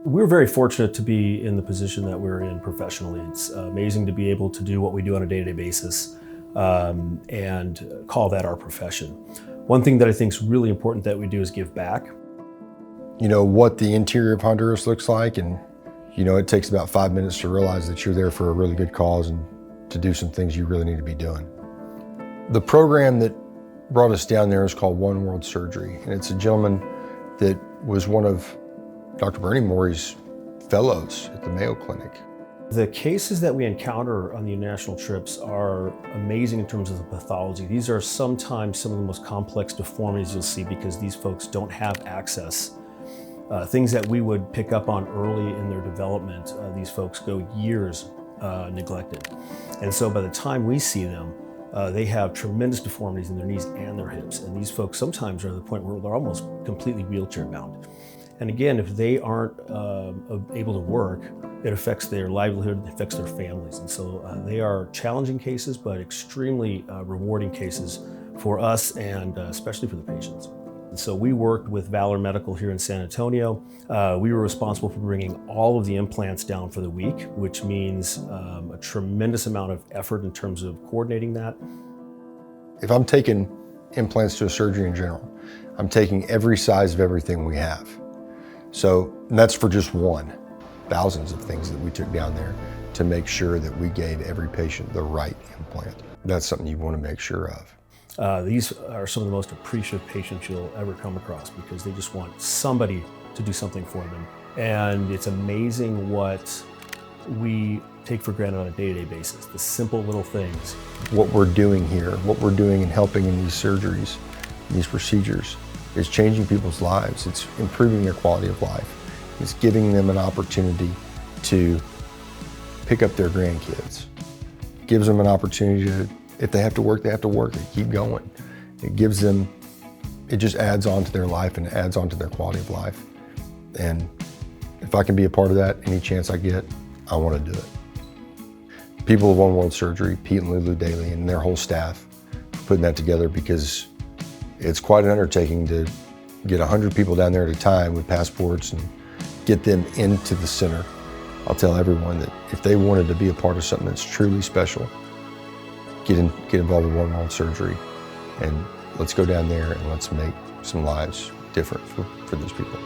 We're very fortunate to be in the position that we're in professionally. It's amazing to be able to do what we do on a day-to-day basis and call that our profession. One thing that I think is really important that we do is give back. You know what the interior of Honduras looks like, and it takes about 5 minutes to realize that you're there for a really good cause and to do some things you really need to be doing. The program that brought us down there is called One World Surgery, and it's a gentleman that was one of Dr. Morrey's fellows at the Mayo Clinic. The cases that we encounter on the international trips are amazing in terms of the pathology. These are sometimes some of the most complex deformities you'll see because these folks don't have access. Things that we would pick up on early in their development, these folks go years neglected. And so by the time we see them, they have tremendous deformities in their knees and their hips. And these folks sometimes are at the point where they're almost completely wheelchair bound. And again, if they aren't able to work, it affects their livelihood, it affects their families. And so they are challenging cases, but extremely rewarding cases for us and especially for the patients. And so we worked with Valor Medical here in San Antonio. We were responsible for bringing all of the implants down for the week, which means a tremendous amount of effort in terms of coordinating that. If I'm taking implants to a surgery in general, I'm taking every size of everything we have. So that's for just one. Thousands of things that we took down there to make sure that we gave every patient the right implant. That's something you want to make sure of. These are some of the most appreciative patients you'll ever come across because they just want somebody to do something for them. And it's amazing what we take for granted on a day-to-day basis, the simple little things. What we're doing here, what we're doing and helping in these surgeries, these procedures, is changing people's lives. It's improving their quality of life. It's giving them an opportunity to pick up their grandkids. It gives them an opportunity to, if they have to work, they have to work and keep going. It gives them, it just adds on to their life and adds on to their quality of life. And if I can be a part of that, any chance I get, I want to do it. People of One World Surgery, Pete and Lulu Daly and their whole staff, are putting that together because it's quite an undertaking to get 100 people down there at a time with passports and get them into the center. I'll tell everyone that if they wanted to be a part of something that's truly special, get involved with One World Surgery and let's go down there and let's make some lives different for these people.